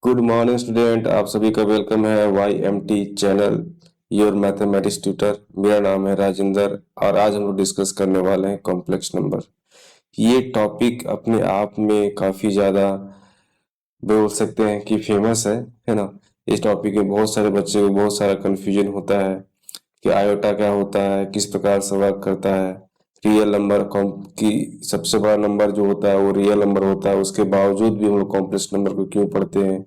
Good morning student, आप सभी का वेलकम है YMT channel your mathematics tutor. मेरा नाम है राजेंद्र और आज हम लोग डिस्कस करने वाले हैं कॉम्प्लेक्स नंबर। ये टॉपिक अपने आप में काफ़ी ज़्यादा बोल सकते हैं कि फेमस है ना। इस टॉपिक में बहुत सारे बच्चे को बहुत सारा कन्फ्यूजन होता है कि आयोटा क्या होता है, किस प्रकार से वर्क करता है। रियल नंबर की सबसे बड़ा नंबर जो होता है वो रियल नंबर होता है, उसके बावजूद भी हम लोग कॉम्प्लेक्स नंबर को क्यों पढ़ते हैं,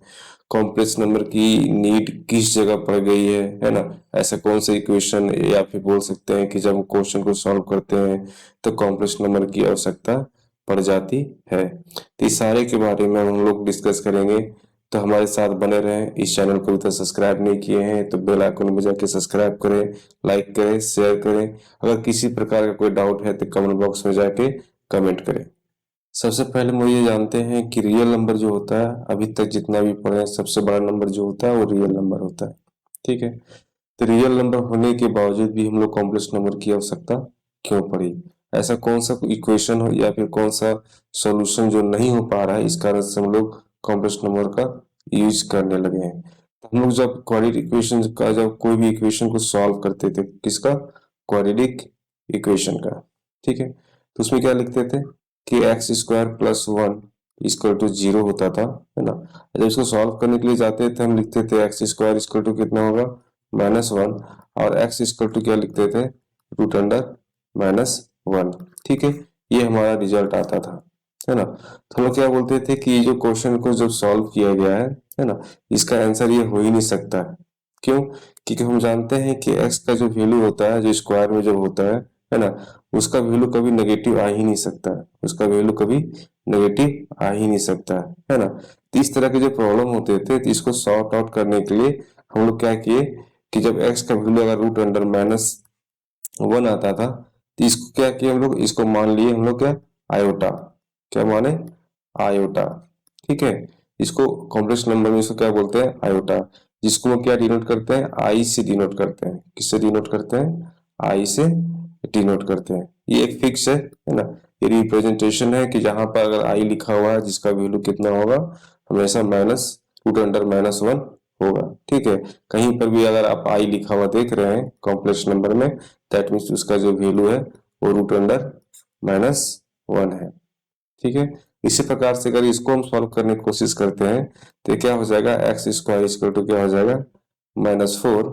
कॉम्प्लेक्स नंबर की नीड किस जगह पड़ गई है ना। ऐसा कौन सा इक्वेशन या फिर बोल सकते हैं कि जब क्वेश्चन को सॉल्व करते हैं तो कॉम्प्लेक्स नंबर की आवश्यकता पड़ जाती है। तो इस सारे के बारे में हम लोग डिस्कस करेंगे, तो हमारे साथ बने रहें। इस चैनल को अभी तक सब्सक्राइब नहीं किए हैं तो बेल आइकन में जाके सब्सक्राइब करें, लाइक करें, शेयर करें। अगर किसी प्रकार का कोई डाउट है तो कमेंट बॉक्स में जाके कमेंट करें। सबसे पहले हम ये जानते हैं कि रियल नंबर जो होता है, अभी तक जितना भी पढ़े हैं, सबसे बड़ा नंबर जो होता है वो रियल नंबर होता है। ठीक है, तो रियल नंबर होने के बावजूद भी हम लोग कॉम्प्लेक्स नंबर की आवश्यकता क्यों पड़ी। ऐसा कौन सा इक्वेशन हो या फिर कौन सा सॉल्यूशन जो नहीं हो पा रहा है, इस कारण से हम लोग कॉम्प्लेक्स नंबर का यूज करने लगे हैं। तो हम लोग जब क्वाड्रेटिक इक्वेशन का, जब कोई भी इक्वेशन को सॉल्व करते थे, किसका, क्वाड्रेटिक इक्वेशन का, ठीक है, तो उसमें क्या लिखते थे कि x square plus one equal to zero होता था, है ना। जब इसको सॉल्व करने के लिए जाते थे हम लिखते थे एक्स स्क्वायर इक्वल टू कितना होगा, -1, और एक्स इक्वल टू क्या लिखते थे, रूट अंडर -1। ठीक है, ये हमारा रिजल्ट आता था, है ना। तो हम लोग क्या बोलते थे कि ये जो क्वेश्चन को जब सॉल्व किया गया है ना, इसका आंसर ये हो ही नहीं सकता है। क्यों? क्योंकि हम जानते हैं कि एक्स का जो वैल्यू होता है, जो स्क्वायर में जब होता है ना, उसका वैल्यू कभी नेगेटिव आ ही नहीं सकता है, उसका वैल्यू कभी नेगेटिव आ ही नहीं सकता है ना। तो इस तरह के जो प्रॉब्लम होते थे, तो इसको सॉर्ट आउट करने के लिए हम लोग क्या किए कि जब एक्स का वैल्यू अगर रूट अंडर -1 आता था, तो इसको क्या किया हम लोग, इसको मान लिए हम लोग क्या, आयोटा। क्या माने, आयोटा। ठीक है, इसको कॉम्प्लेक्स नंबर में इसको क्या बोलते हैं, आयोटा, जिसको हम क्या डिनोट करते हैं, आई से डिनोट करते हैं। किससे डिनोट करते हैं, आई से डिनोट करते हैं। ये एक फिक्स है ना, ये रिप्रेजेंटेशन है कि जहां पर अगर आई लिखा हुआ है जिसका वैल्यू कितना होगा, हमेशा माइनस रूट अंडर -1 होगा। ठीक है, कहीं पर भी अगर आप आई लिखा हुआ देख रहे हैं कॉम्प्लेक्स नंबर में, दैट मीन्स उसका जो वैल्यू है वो रूट अंडर -1 है। ठीक है, इसी प्रकार से अगर इसको हम सॉल्व करने की कोशिश करते हैं तो क्या हो जाएगा, एक्स स्क्वायर इक्वल टू क्या हो जाएगा, -4,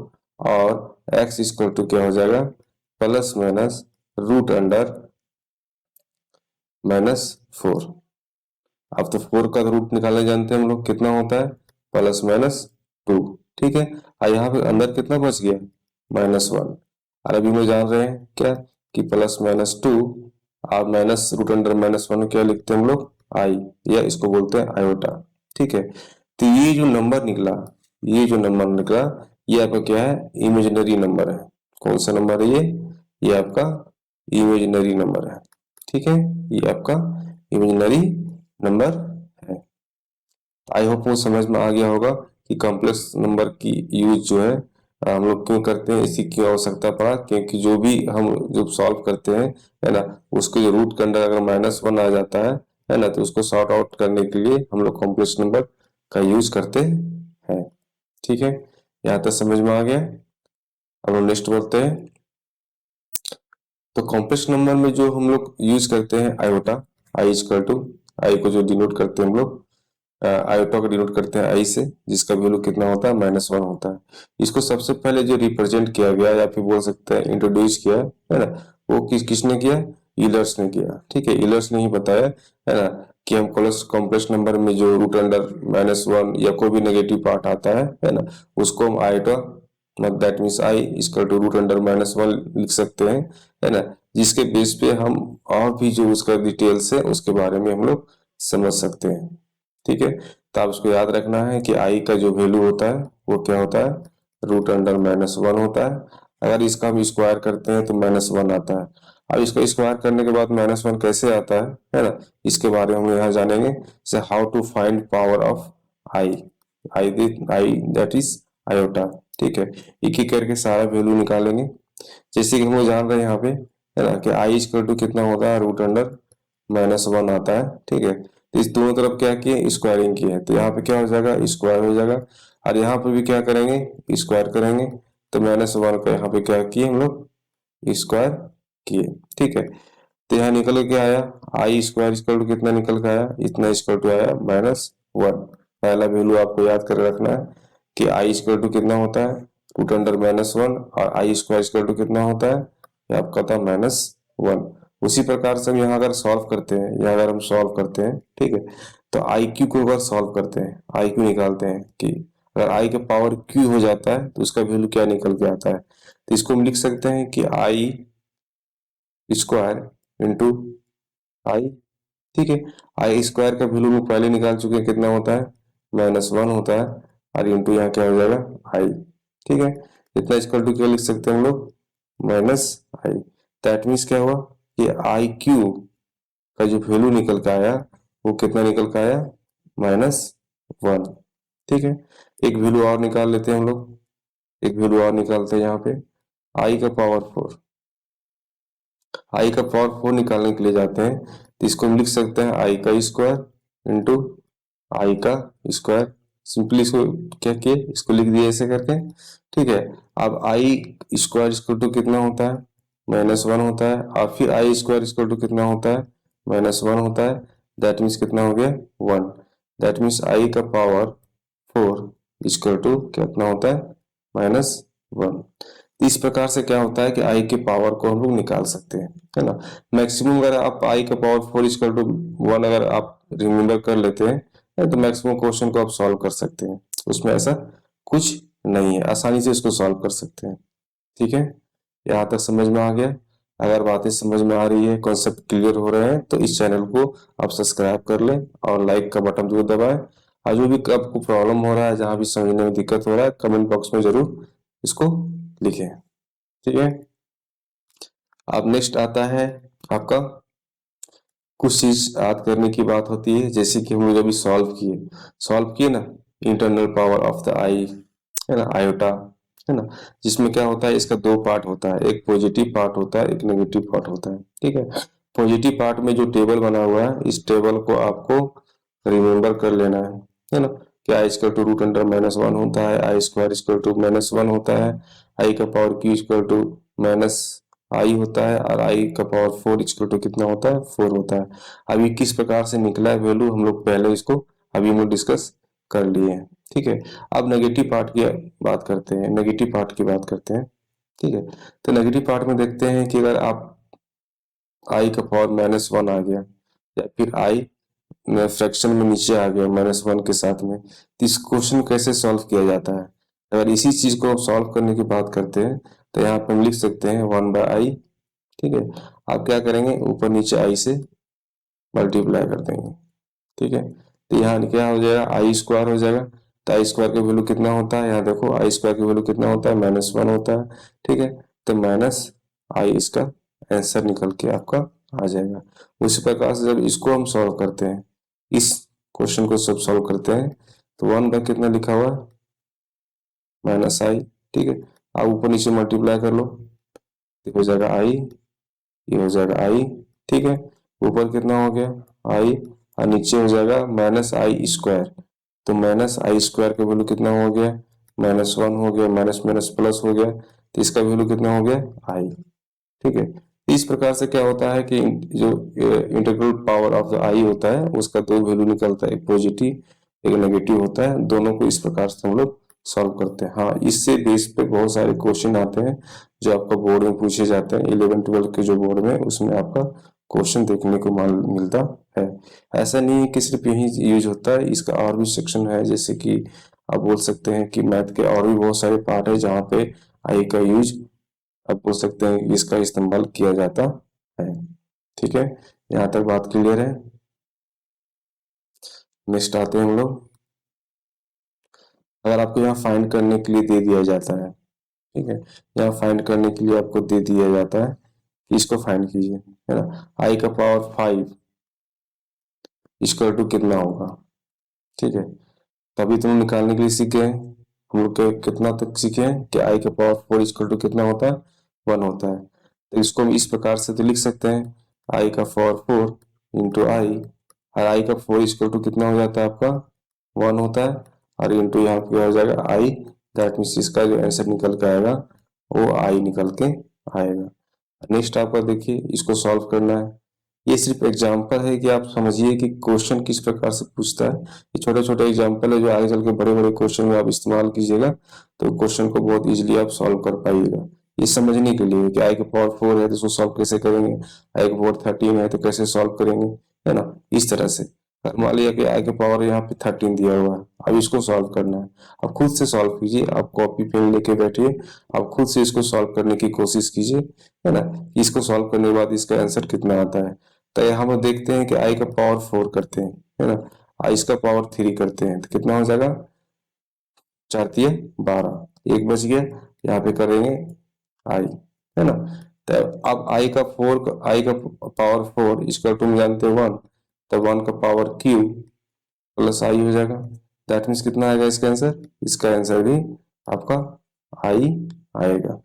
और एक्स इक्वल टू क्या हो जाएगा, प्लस माइनस रूट अंडर -4। अब तो 4 का रूट निकालने जानते हैं हम लोग, कितना होता है, +-2। ठीक है, और यहाँ पे अंदर कितना बच गया, -1। और अभी में जान रहे हैं क्या कि +-2 और माइनस रूट अंडर -1 क्या लिखते हैं हम लोग, आई, या इसको बोलते हैं आयोटा। ठीक है, तो ये जो नंबर निकला, ये जो नंबर निकला, ये आपका क्या है, इमेजिनरी नंबर है। कौन सा नंबर है ये आपका इमेजिनरी नंबर है। ठीक है, ये आपका इमेजिनरी नंबर है। आई होप वो समझ में आ गया होगा कि कॉम्प्लेक्स नंबर की यूज जो है हम लोग क्यों करते हैं, इसकी क्यों आवश्यकता पड़ा। क्योंकि जो भी हम जब सॉल्व करते हैं, है ना, उसके जो रूट के अंदर अगर -1 आ जाता है ना, तो उसको सॉर्ट आउट करने के लिए हम लोग कॉम्प्लेक्स नंबर का यूज करते हैं। ठीक है, यहाँ तक समझ में आ गया। अब हम नेक्स्ट बढ़ते हैं। तो कॉम्प्लेक्स नंबर में जो हम लोग यूज करते हैं आयोटा, आई इक्वल टू, आई को जो डिनोट करते हैं हम लोग, आयोटा को डिनोट करते हैं आई से, जिसका वैल्यू कितना होता है, -1 होता है। इसको सबसे पहले जो रिप्रेजेंट किया गया या फिर बोल सकते हैं इंट्रोड्यूस किया है ना, वो किसने किया, यूलर्स ने किया। ठीक है, यूलर्स ने ही बताया है ना कि हम कॉम्प्लेक्स नंबर में जो रूट अंडर -1 या कोई भी नेगेटिव पार्ट आता है ना, उसको हम iota, that means i equal to root under -1 लिख सकते हैं, है ना, जिसके बेस पे हम और भी जो उसका डिटेल्स है उसके बारे में हम लोग समझ सकते हैं। ठीक है, तो आप उसको याद रखना है कि आई का जो वैल्यू होता है वो क्या होता है, रूट अंडर -1 होता है। अगर इसका हम स्क्वायर करते हैं तो -1 आता है। अब इसका स्क्वायर करने के बाद -1 कैसे आता है ना, इसके बारे में हम यहाँ जानेंगे। से how to find power of i, i that is iota. ठीक है, एक एक करके सारा वैल्यू निकालेंगे। जैसे कि हम लोग जान रहे हैं यहाँ पे, है ना, कि आई इक्वल टू कितना होता है, रूट अंडर -1 आता है। ठीक है, तो इस दोनों तरफ क्या किए, स्क्वायरिंग की है, तो यहाँ पे क्या हो जाएगा, स्क्वायर हो जाएगा। और यहाँ पे भी क्या करेंगे, स्क्वायर करेंगे, तो -1 का यहाँ पे क्या किए हम लोग, स्क्वायर किए। ठीक है, तो यहाँ निकल के आया आई स्क्वायर इक्वल टू कितना निकल के आया, इतना इक्वल टू आया -1। पहला वैल्यू आपको याद कर रखना है कि आई इक्वल टू कितना होता है, रूट अंडर -1, और आई स्क्वायर इक्वल टू कितना होता है, ये आपका था -1। उसी प्रकार से हम यहाँ अगर सॉल्व करते हैं, यहाँ अगर हम सॉल्व करते हैं, ठीक है, तो आई क्यू को अगर सॉल्व करते हैं, आई क्यू निकालते हैं कि अगर आई का पावर क्यू हो जाता है तो उसका वैल्यू क्या निकल के आता है, तो इसको हम लिख सकते हैं कि आई स्क्वायर इंटू आई। ठीक है, आई स्क्वायर का वैल्यू हम पहले निकाल चुके हैं, कितना होता है, -1 होता है, और इंटू यहाँ क्या हो जाएगा, आई। ठीक है, इतना इक्वल टू क्या लिख सकते हैं हम लोग, माइनस आई। दैट मीन्स क्या हुआ कि आई क्यू का जो वैल्यू निकल के आया वो कितना निकल के आया, -1। ठीक है, एक वैल्यू और निकाल लेते हैं हम लोग, एक वैल्यू और निकालते हैं यहाँ पे, आई का पावर 4। आई का पावर 4 निकालने के लिए जाते हैं, तो इसको हम लिख सकते हैं आई का स्क्वायर इंटू आई का स्क्वायर। सिंपली इसको क्या किए, इसको लिख दिए ऐसे करके। ठीक है, अब आई स्क्वायर इक्वल टू कितना होता है, -1 होता है, और फिर आई स्क्वायर इक्वल टू कितना होता है, -1 होता है। दैट मीन्स कितना हो गया, 1। दैट मीन्स आई का पावर 4 इक्वल टू कितना होता है, -1। इस प्रकार से क्या होता है कि आई के पावर को हम लोग निकाल सकते हैं, है ना। मैक्सिमम अगर आप आई का पावर 4 इक्वल टू 1 अगर आप रिमेम्बर कर लेते हैं तो मैक्सिमम क्वेश्चन को आप सॉल्व कर सकते हैं, उसमें ऐसा कुछ नहीं है, आसानी से इसको सॉल्व कर सकते हैं। ठीक है, यहाँ तक समझ में आ गया। अगर बातें समझ में आ रही है, कॉन्सेप्ट क्लियर हो रहे हैं, तो इस चैनल को आप सब्सक्राइब कर लें और लाइक का बटन जरूर दबाएं। और जो भी आपको प्रॉब्लम हो रहा है, जहाँ भी समझने में दिक्कत हो रहा है, कमेंट बॉक्स में जरूर इसको लिखें। ठीक है, अब नेक्स्ट आता है आपका कुछ चीज याद करने की बात होती है, जैसे कि हम लोग अभी सॉल्व किए ना, इंटरनल पावर ऑफ द आई, है ना, आयोटा, है ना, जिसमें क्या होता है, इसका दो पार्ट होता है, एक पॉजिटिव पार्ट होता है, एक नेगेटिव पार्ट होता है। ठीक है, पॉजिटिव पार्ट में जो टेबल बना हुआ है, इस टेबल को आपको रिमेम्बर कर लेना है ना, कि आई स्क्वायर टू रूट अंडर -1 होता है, आई स्क्वायर इक्वल टू -1 होता है, आई का power Q equal to minus I होता है, और आई का पावर 4 इक्वल टू कितना होता है, 4 होता है। अभी किस प्रकार से निकला है वैल्यू, हम लोग पहले इसको अभी हम लोग डिस्कस कर लिए हैं। ठीक है, अब नेगेटिव पार्ट की बात करते हैं, नेगेटिव पार्ट की बात करते हैं। ठीक है, तो नेगेटिव पार्ट में देखते हैं कि अगर आप आई का पावर -1 आ गया, या फिर आई फ्रैक्शन में नीचे आ गया -1 के साथ में, तो इस क्वेश्चन कैसे सॉल्व किया जाता है। अगर इसी चीज को सॉल्व करने की बात करते हैं, तो यहाँ पे हम लिख सकते हैं 1/i। ठीक है, आप क्या करेंगे, ऊपर नीचे आई से मल्टीप्लाई कर देंगे। ठीक है, तो यहाँ क्या हो जाएगा, आई स्क्वायर हो जाएगा। तो आई स्क्वायर का वैल्यू कितना होता है, यहाँ देखो आई स्क्वायर का वैल्यू कितना होता है, -1 होता है। ठीक है, तो माइनस आई इसका आंसर निकल के आपका आ जाएगा। उसी प्रकार से जब इसको हम सॉल्व करते हैं, इस क्वेश्चन को सब सॉल्व करते हैं, तो 1 कितना लिखा हुआ है, -i। ठीक है, आप ऊपर नीचे मल्टीप्लाई कर लो, तो हो जाएगा आई, ये हो जाएगा आई। ठीक है, ऊपर कितना हो गया, आई, और नीचे हो जाएगा -i स्क्वायर। तो -i स्क्वायर का वैल्यू कितना हो गया, -1 हो गया, माइनस माइनस प्लस हो गया, तो इसका वैल्यू कितना हो गया, आई। ठीक है, इस प्रकार से क्या होता है कि जो इंटीग्रल पावर ऑफ द आई होता है, उसका दो वैल्यू निकलता है, एक पॉजिटिव एक नेगेटिव होता है, दोनों को इस प्रकार से हम लोग सॉल्व करते हैं। हाँ, इससे बेस पे बहुत सारे क्वेश्चन आते हैं जो आपका बोर्ड में पूछे जाते हैं, 11-12 के जो बोर्ड में, उसमें आपका क्वेश्चन देखने को मिलता है। ऐसा नहीं है कि सिर्फ यही यूज होता है, इसका और भी सेक्शन है, जैसे कि आप बोल सकते हैं कि मैथ के और भी बहुत सारे पार्ट है जहाँ पे आई का यूज आप बोल सकते हैं कि इसका इस्तेमाल किया जाता है। ठीक है, यहाँ तक बात क्लियर है। नेक्स्ट आते हैं हम लोग, अगर आपको यहाँ फाइंड करने के लिए दे दिया जाता है, ठीक है, यहाँ फाइंड करने के लिए आपको दे दिया जाता है कि इसको फाइंड कीजिए, है ना, आई का पावर 5 इक्वल टू कितना होगा। ठीक है, तभी तुम निकालने के लिए सीखे हैं हम लोग के, कितना तक सीखे हैं कि आई का पावर 4 इक्वल टू कितना होता है, 1 होता है। तो इसको हम इस प्रकार से तो लिख सकते हैं, आई का पावर 4 इंटू आई और आई का 4 इक्वल टू कितना हो जाता है आपका 1 होता है, और इंटू यहाँ पे क्या हो जाएगा आई, दैट मीन्स इसका जो आंसर निकल के आएगा वो आई निकल के आएगा। नेक्स्ट आपका देखिए, इसको सॉल्व करना है। ये सिर्फ एग्जाम्पल है कि आप समझिए कि क्वेश्चन किस प्रकार से पूछता है। ये छोटे छोटे एग्जाम्पल है जो आगे चल के बड़े बड़े क्वेश्चन में आप इस्तेमाल कीजिएगा तो क्वेश्चन को बहुत इजीली आप सॉल्व कर पाइएगा। ये समझने के लिए कि आई का पावर 4 है तो इसको सॉल्व कैसे करेंगे, आई का पावर 13 है तो कैसे सॉल्व करेंगे, है ना, इस तरह से। मान लिया कि आई का पावर यहाँ पे 13 दिया हुआ है, अब इसको सॉल्व करना है। आप खुद से सॉल्व कीजिए, आप कॉपी पेन लेके बैठिए, आप खुद से इसको सॉल्व करने की कोशिश कीजिए, है ना। इसको सॉल्व करने के बाद इसका आंसर कितना आता है। तो यहाँ हम देखते हैं कि आई का पावर 4 करते हैं, है ना, आई इसका पावर 3 करते हैं तो कितना हो जाएगा 4 तिया 12, एक बच गया, यहाँ पे करेंगे आई, है ना। तो अब आई का पावर 4 इसका तुम जानते हो 1, तो 1 का पावर क्यू प्लस आई हो जाएगा। दैट मीन्स कितना आएगा इसका आंसर, इसका आंसर भी आपका आई आएगा।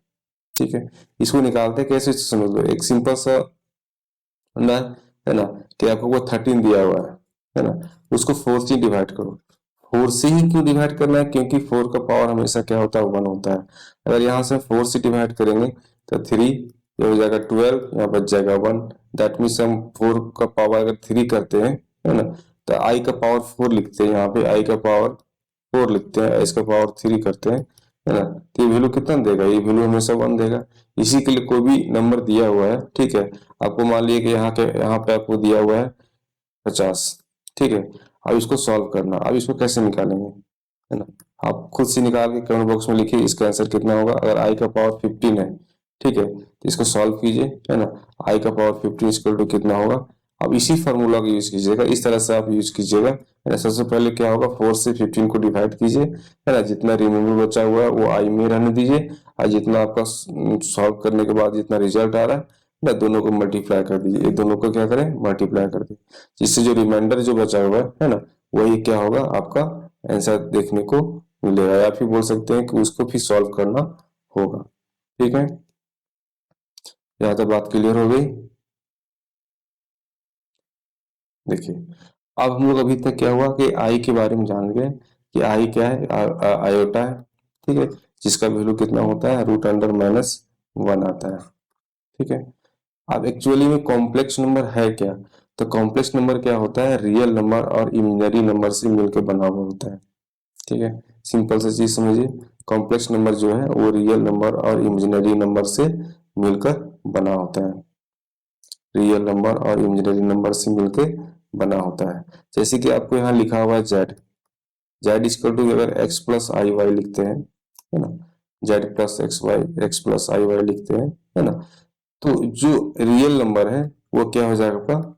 ठीक है, इसको निकालते कैसे समझ लो, एक सिंपल सा ना, है ना, कि आपको वो 13 दिया हुआ है ना, उसको 4 से डिवाइड करो। 4 से ही क्यों डिवाइड करना है, क्योंकि 4 का पावर हमेशा क्या होता है 1 होता है। अगर यहाँ से 4 से डिवाइड करेंगे तो 3 ये हो जाएगा 12, यहाँ बच जाएगा 1। दैट मीन्स हम 4 का पावर अगर 3 करते हैं, है ना, तो आई का पावर 4 लिखते हैं, यहाँ पे आई का पावर 4 लिखते हैं, इसका पावर 3 करते हैं, है ना, तो ये वैल्यू कितना देगा, ये वैल्यू हमेशा 1 देगा। इसी के लिए कोई भी नंबर दिया हुआ है, ठीक है, आपको मान लिया कि यहाँ पे आपको दिया हुआ है 50, ठीक है, अब इसको सॉल्व करना। अब इसको कैसे निकालेंगे, है ना, आप खुद से निकाल के कमेंट बॉक्स में लिखिए इसका आंसर कितना होगा। अगर आई का पावर 15 है, ठीक है, तो इसको सॉल्व कीजिए, है ना, आई का पावर 15 इक्वल टू कितना होगा। अब इसी फार्मूला का यूज कीजिएगा, इस तरह से आप यूज कीजिएगा, है ना। सबसे पहले क्या होगा, 4 से 15 को डिवाइड कीजिए, है ना, जितना रिमेम्बर बचा हुआ है वो आई में रहने दीजिए, और जितना आपका सॉल्व करने के बाद जितना रिजल्ट आ रहा है ना, दोनों को मल्टीप्लाई कर दीजिए, ये दोनों को क्या करें मल्टीप्लाई कर दीजिए, जिससे जो रिमाइंडर जो बचा हुआ है ना, वही क्या होगा आपका आंसर देखने को मिलेगा, या फिर बोल सकते हैं कि उसको भी सॉल्व करना होगा। ठीक है, यहाँ तक बात क्लियर हो गई। देखिए, अब हम लोग अभी तक क्या हुआ कि आई के बारे में जान गए कि आई क्या है, आयोटा है, ठीक है, जिसका वैल्यू कितना होता है √(-1) आता है। ठीक है, अब एक्चुअली में कॉम्प्लेक्स नंबर है क्या, तो कॉम्प्लेक्स नंबर क्या होता है, रियल नंबर और इमेजिनरी नंबर से मिलकर बना हुआ होता है। ठीक है, सिंपल सी चीज समझिए, कॉम्प्लेक्स नंबर जो है वो रियल नंबर और इमेजिनरी नंबर से मिलकर बना होता है, रियल नंबर और इमेजिनरी नंबर से मिलकर बना होता है। जैसे कि आपको यहाँ लिखा हुआ है जेड, जेड इक्वल टू अगर एक्स प्लस आई वाई लिखते हैं, है ना, Z plus X Y, x plus आई वाई लिखते हैं, है ना, तो जो रियल नंबर है वो क्या हो जाएगा आपका,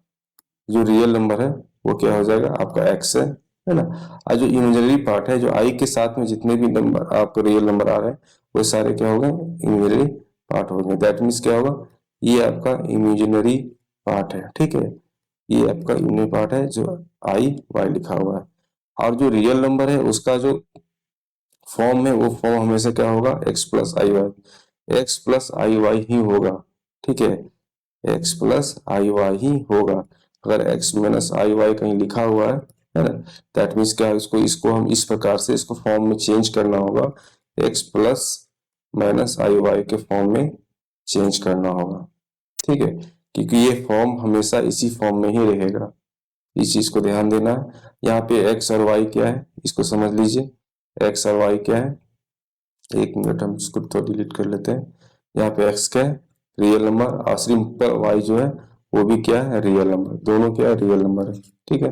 जो रियल नंबर है वो क्या हो जाएगा आपका एक्स है ना। और जो इमेजिनरी पार्ट है, जो आई के साथ में जितने भी नंबर आपको रियल नंबर आ रहे हैं वो सारे क्या हो गए इमेजिनरी पार्ट हो गए। दैट मीन्स क्या होगा, ये आपका इमेजिनरी पार्ट है, ठीक है, ये आपका इमेजिनरी पार्ट है जो आई वाई लिखा हुआ है। और जो रियल नंबर है उसका जो फॉर्म है वो फॉर्म हमेशा क्या होगा एक्स प्लस आई वाई, एक्स प्लस आई वाई ही होगा। ठीक है, एक्स प्लस आई वाई ही होगा। अगर एक्स माइनस आई वाई कहीं लिखा हुआ है ना, दैट मीन्स क्या है, इसको इसको हम इस प्रकार से इसको फॉर्म में चेंज करना होगा, एक्स प्लस माइनस आई वाई के फॉर्म में चेंज करना होगा। ठीक है, क्योंकि ये फॉर्म हमेशा इसी फॉर्म में ही रहेगा, इस चीज को ध्यान देना है। यहाँ पे एक्स और वाई क्या है इसको समझ लीजिए, एक्स और वाई क्या है, एक मिनट हम इसको तो डिलीट कर लेते हैं। यहाँ पे एक्स क्या है रियल नंबर, और सिंपल वाई जो है वो भी क्या है रियल नंबर, दोनों क्या है रियल नंबर है। ठीक है,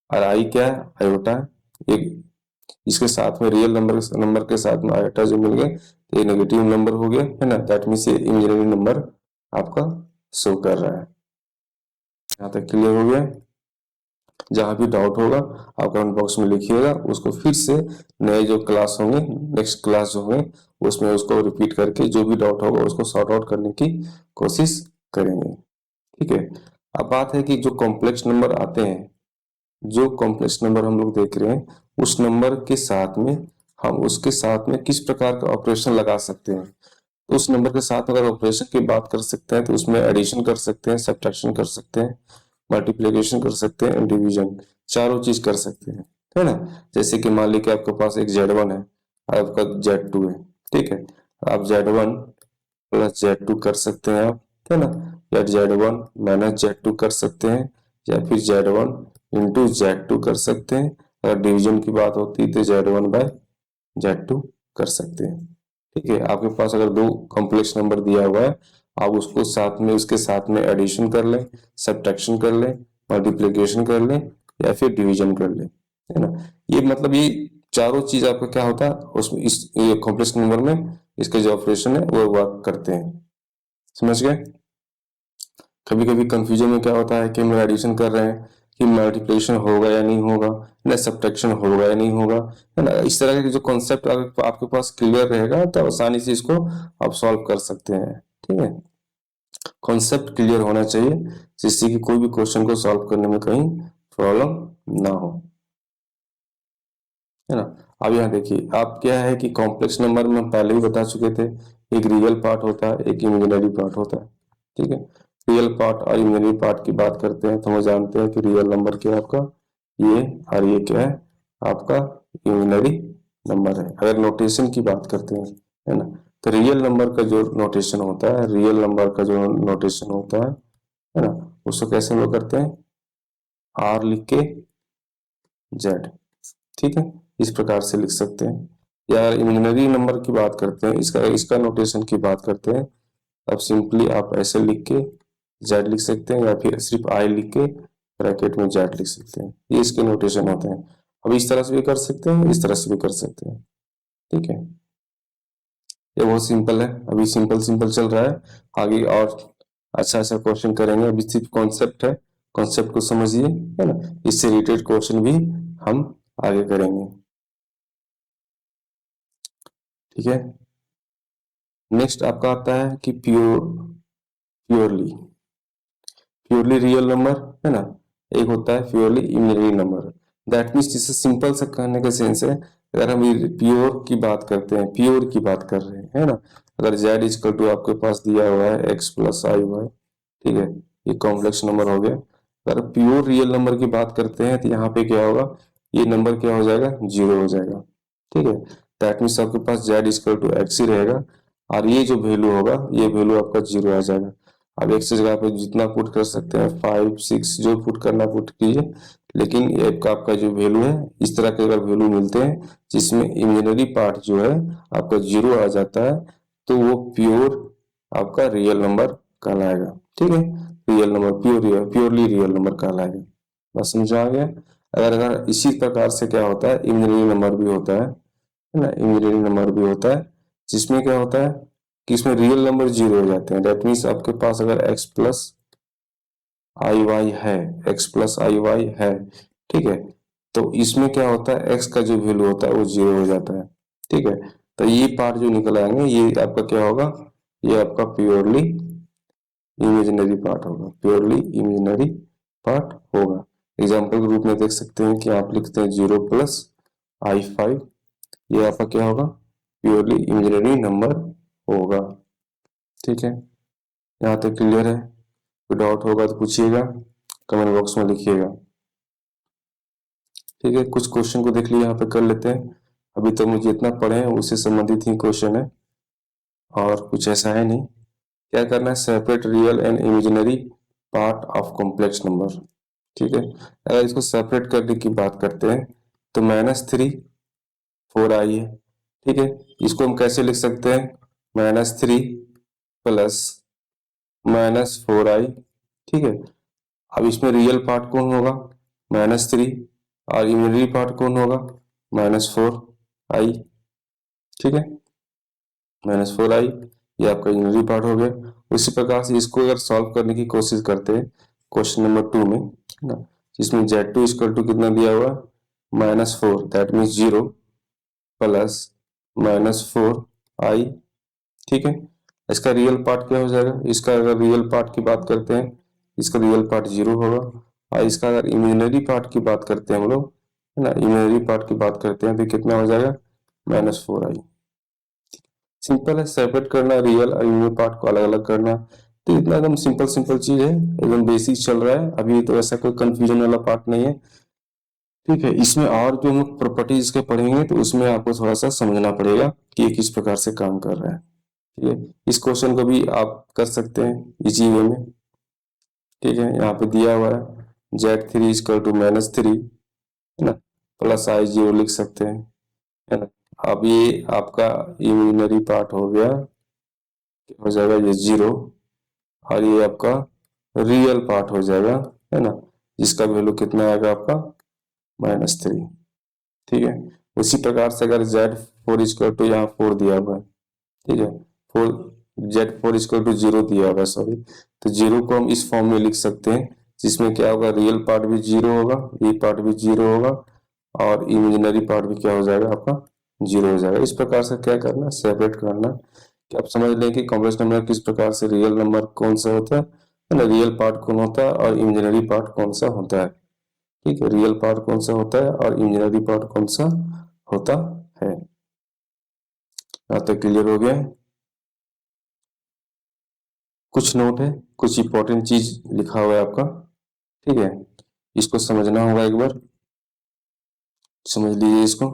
और आई क्या है आयोटा है, एक इसके साथ में रियल नंबर के साथ में आयोटा जो मिल गए तो ये नेगेटिव नंबर हो गया, है ना, दैट मीन्स ये इमेजिनरी नंबर आपका शो कर रहा है। यहाँ तक क्लियर हो गया। जहां भी डाउट होगा आप कमेंट बॉक्स में लिखिएगा, उसको फिर से नए जो क्लास होंगे, नेक्स्ट क्लास जो होंगे उसमें उसको रिपीट करके जो भी डाउट होगा उसको सॉर्ट आउट करने की कोशिश करेंगे। ठीक है, अब बात है कि जो कॉम्प्लेक्स नंबर आते हैं, जो कॉम्प्लेक्स नंबर हम लोग देख रहे हैं, उस नंबर के साथ में हम उसके साथ में किस प्रकार का ऑपरेशन लगा सकते हैं। तो उस नंबर के साथ अगर ऑपरेशन की बात कर सकते हैं तो उसमें एडिशन कर सकते हैं, सब्ट्रैक्शन कर सकते हैं, मल्टीप्लिकेशन कर सकते हैं, डिवीजन, चारों चीज कर सकते हैं, है ना। जैसे कि मान लीजिए आपके पास एक Z1 है, आपका Z2 है, ठीक है, आप Z1 प्लस Z2 कर सकते हैं आप, है ना, या Z1 माइनस Z2 कर सकते हैं, या फिर Z1 इंटू Z2 कर सकते हैं। अगर डिवीजन की बात होती है तो Z1 बाय Z2 कर सकते हैं। ठीक है, आपके पास अगर दो कॉम्प्लेक्स नंबर दिया हुआ है, आप उसको साथ में, उसके साथ में एडिशन कर लें, सब्ट्रैक्शन कर लें, मल्टीप्लिकेशन कर लें, या फिर डिवीजन कर लें, है ना। ये मतलब ये चारों चीज आपका क्या होता है उसमें, इस ये कॉम्प्लेक्स नंबर में इसके जो ऑपरेशन है वो वर्क करते हैं। समझ गए। कभी कभी कंफ्यूजन में क्या होता है कि हम एडिशन कर रहे हैं कि मल्टीप्लिकेशन होगा या नहीं होगा, ना सब्ट्रैक्शन होगा या नहीं होगा, है ना। इस तरह के जो कॉन्सेप्ट आपके पास क्लियर रहेगा तो आसानी से इसको आप सॉल्व कर सकते हैं। ठीक है, कॉन्सेप्ट क्लियर होना चाहिए जिससे कि कोई भी क्वेश्चन को सॉल्व करने में कहीं प्रॉब्लम ना हो, है ना। अब यहाँ देखिए, आप क्या है कि कॉम्प्लेक्स नंबर में हम पहले ही बता चुके थे, एक रियल पार्ट होता है, एक इमेजिनरी पार्ट होता है। ठीक है, रियल पार्ट और इमेजिनरी पार्ट की बात करते हैं तो हम जानते हैं कि रियल नंबर क्या है आपका ये, और ये क्या है आपका इमेजिनरी नंबर है। अगर नोटेशन की बात करते हैं, है ना, तो रियल नंबर का जो नोटेशन होता है, रियल नंबर का जो नोटेशन होता है ना, उसको कैसे हम लोग करते हैं, आर लिख के जेड। ठीक है, इस प्रकार से लिख सकते हैं। या इमेजिनरी नंबर की बात करते हैं, इसका इसका नोटेशन की बात करते हैं, अब सिंपली आप ऐसे लिख के जेड लिख सकते हैं, या फिर सिर्फ आई लिख के ब्रैकेट में जेड लिख सकते हैं। ये इसके नोटेशन होते हैं। अब इस तरह से भी कर सकते हैं, इस तरह से भी कर सकते हैं। ठीक है, ये बहुत सिंपल है, अभी सिंपल सिंपल चल रहा है। आगे और अच्छा अच्छा क्वेश्चन करेंगे, अभी सिर्फ कॉन्सेप्ट है, कॉन्सेप्ट को समझिए, है ना। इससे रिलेटेड क्वेश्चन भी हम आगे करेंगे। ठीक है, नेक्स्ट आपका आता है कि प्योरली प्योरली रियल नंबर, है ना। एक होता है purely imaginary number. That means जिसे सिंपल से कहने का सेंस है, अगर हम प्योर की बात करते हैं, प्योर की बात कर रहे हैं, है ना, अगर जेड इजकल टू आपके पास दिया हुआ है एक्स प्लस आई वाई, ठीक है, ये कॉम्प्लेक्स नंबर हो गया। अगर प्योर रियल नंबर की बात करते हैं तो यहाँ पे क्या होगा, ये नंबर क्या हो जाएगा, जीरो हो जाएगा। ठीक है, दैट मीन्स आपके पास जेड इजकल टू एक्स ही रहेगा, और ये जो वैल्यू होगा ये वैल्यू आपका जीरो आ जाएगा। अब एक्स की जगह पे जितना पुट कर सकते हैं, 5 6 जो पुट करना पुट कीजिए, लेकिन ये आपका जो वैल्यू है, इस तरह के अगर वैल्यू मिलते हैं जिसमें इमेजिनरी पार्ट जो है आपका जीरो आ जाता है, तो वो प्योर आपका रियल नंबर कहलाएगा। ठीक है, real number purely real number कहलाएगा। बस समझ आ गया। अगर अगर इसी प्रकार से क्या होता है, इमेजिनरी नंबर भी होता है ना, इमेजिनरी नंबर भी होता है जिसमें क्या होता है कि इसमें रियल नंबर जीरो हो जाते हैं। दैट मीन्स आपके पास अगर एक्स प्लस आई वाई है, एक्स प्लस आई वाई है, ठीक है, तो इसमें क्या होता है, एक्स का जो वैल्यू होता है वो जीरो हो जाता है। ठीक है, तो ये पार्ट जो निकल आएंगे ये आपका क्या होगा, ये आपका प्योरली इमेजिनरी पार्ट होगा, प्योरली इमेजिनरी पार्ट होगा। एग्जाम्पल के रूप में देख सकते हैं कि आप लिखते हैं 0 + i5, ये आपका क्या होगा, प्योरली इमेजिनरी नंबर होगा। ठीक है, यहाँ तक क्लियर है। कोई डाउट होगा तो पूछिएगा, कमेंट बॉक्स में लिखिएगा। ठीक है, कुछ क्वेश्चन को देख लिए यहाँ पे कर लेते हैं। अभी तो मुझे जितना पढ़े हैं उससे संबंधित ही क्वेश्चन है, और कुछ ऐसा है नहीं। क्या करना है, separate real and imaginary part of complex number. ठीक है, अगर इसको सेपरेट करने की बात करते हैं तो -3 4i है। ठीक है, इसको हम कैसे लिख सकते हैं, -3 प्लस -4i। ठीक है, अब इसमें रियल पार्ट कौन होगा, -3, और इमेजिनरी पार्ट कौन होगा, -4i। ठीक है, -4i, ये आपका इमेजिनरी पार्ट हो गया। उसी प्रकार से इसको अगर सॉल्व करने की कोशिश करते हैं क्वेश्चन नंबर 2 में, है ना, जिसमें Z2 इक्वल टू कितना दिया हुआ है, -4, दैट मीन्स 0 प्लस -4i। ठीक है, इसका रियल पार्ट क्या हो जाएगा, इसका अगर रियल पार्ट की बात करते हैं, इसका रियल पार्ट 0 होगा, और इसका अगर इमेजिनरी पार्ट की बात करते हैं हम लोग, है ना, इमेजिनरी पार्ट की बात करते हैं तो कितना हो जाएगा, -4i। सिंपल है, सेपरेट करना रियल और इमेजिनरी पार्ट को अलग अलग करना। तो इतना एकदम सिंपल सिंपल चीज है, एकदम बेसिक चल रहा है अभी, तो ऐसा कोई कंफ्यूजन वाला पार्ट नहीं है। ठीक है, इसमें और जो हम लोग प्रॉपर्टीज के पढ़ेंगे तो उसमें आपको थोड़ा सा समझना पड़ेगा कि ये किस प्रकार से काम कर रहा है। ठीक है, इस क्वेश्चन को भी आप कर सकते हैं इजी वे में। ठीक है, यहाँ पे दिया हुआ है Z3 इक्वल टू -3, है ना, प्लस I0 लिख सकते हैं, है ना। अब ये आपका इमेजिनरी पार्ट हो गया, हो जाएगा ये 0, और ये आपका रियल पार्ट हो जाएगा, है ना, जिसका वैल्यू कितना आएगा आपका -3। ठीक है, उसी प्रकार से अगर Z4 इक्वल टू, यहाँ 4 दिया हुआ है, ठीक है, 4, Z4 इक्वल टू 0 दिया हुआ है, सॉरी, तो 0 को हम इस फॉर्म में लिख सकते हैं जिसमें क्या होगा, रियल पार्ट भी 0 होगा, ये पार्ट भी 0 होगा, और इमेजिनरी पार्ट भी क्या हो जाएगा आपका 0 हो जाएगा। इस प्रकार से क्या करना, सेपरेट करना, कि आप समझ लें कि कॉम्प्लेक्स नंबर किस प्रकार से रियल नंबर कौन सा होता है ना, रियल पार्ट कौन होता है और इमेजिनरी पार्ट कौन सा होता है। ठीक है, रियल पार्ट कौन सा होता है और इमेजिनरी पार्ट कौन सा होता है। यहाँ तक क्लियर हो गया। कुछ नोट है, कुछ इंपॉर्टेंट चीज लिखा हुआ है आपका, ठीक है, इसको समझना होगा, एक बार समझ लीजिए इसको।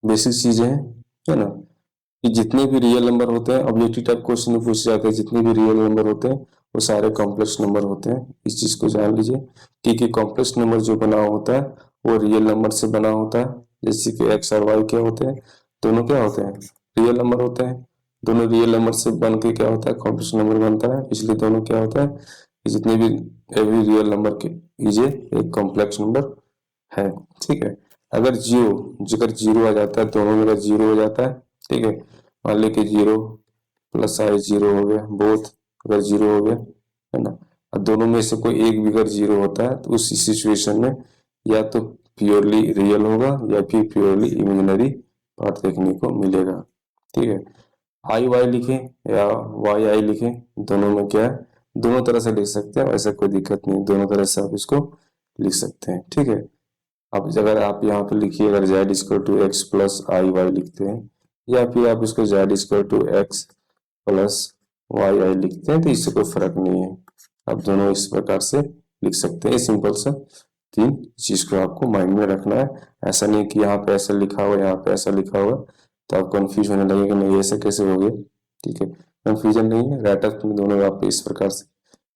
बेसिक चीजें हैं, है ना, कि जितने भी रियल नंबर होते हैं, ऑब्जेक्टिव टाइप क्वेश्चन में पूछे जाते हैं, जितने भी रियल नंबर होते हैं वो सारे कॉम्प्लेक्स नंबर होते हैं। इस चीज को जान लीजिए, क्योंकि कॉम्प्लेक्स नंबर जो बना होता है वो रियल नंबर से बना होता है। जैसे कि एक्स और वाई क्या होते हैं, दोनों क्या होते हैं, रियल नंबर होते हैं। दोनों रियल नंबर से बन के क्या होता है, कॉम्प्लेक्स नंबर बनता है, इसलिए दोनों क्या होता है कि जितने भी एवरी रियल नंबर के ये एक कॉम्प्लेक्स नंबर है। ठीक है, अगर जीरो आ जाता है, दोनों में अगर जीरो हो जाता है, ठीक है, मान ली कि 0 प्लस I0 हो गया, बोथ अगर 0 हो गया, है ना, और दोनों में से कोई एक भी अगर 0 होता है तो उस सिचुएशन में या तो प्योरली रियल होगा या फिर प्योरली इमेजिनरी पार्ट देखने को मिलेगा। ठीक है, I लिखें या YI लिखें, दोनों में क्या है, दोनों तरह से लिख सकते हैं, ऐसा कोई दिक्कत नहीं, दोनों तरह से आप इसको लिख सकते हैं। ठीक है, अब अगर आप यहाँ पे लिखिए, अगर Z equal to x plus IY लिखते हैं, या फिर आप इसको Z equal to x plus YI लिखते हैं, तो इससे कोई फर्क नहीं है, आप दोनों इस प्रकार से लिख सकते हैं। सिंपल सा तीन चीज को आपको माइंड में रखना है, ऐसा नहीं कि यहाँ पे ऐसा लिखा हुआ, यहाँ पे ऐसा लिखा हुआ, तो आप कंफ्यूज होने लगे कि नहीं ऐसा कैसे हो गया। ठीक है, कंफ्यूजन नहीं है, राइट में दोनों आप इस प्रकार से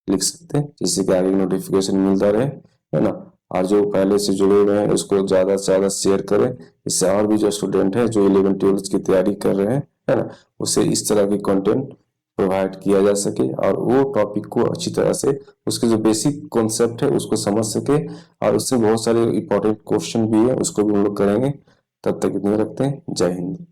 लिख सकते हैं, जिससे कि आगे नोटिफिकेशन मिलता रहे, है ना, और जो पहले से जुड़े हुए हैं उसको ज़्यादा से ज़्यादा शेयर करें, इससे और भी जो स्टूडेंट हैं जो 11-12 की तैयारी कर रहे हैं, है ना, उसे इस तरह की कंटेंट प्रोवाइड किया जा सके, और वो टॉपिक को अच्छी तरह से, उसके जो बेसिक कॉन्सेप्ट है उसको समझ सके, और उससे बहुत सारे इंपॉर्टेंट क्वेश्चन भी है उसको भी हम लोग करेंगे। तब तक इतने रखते हैं, जय हिंद।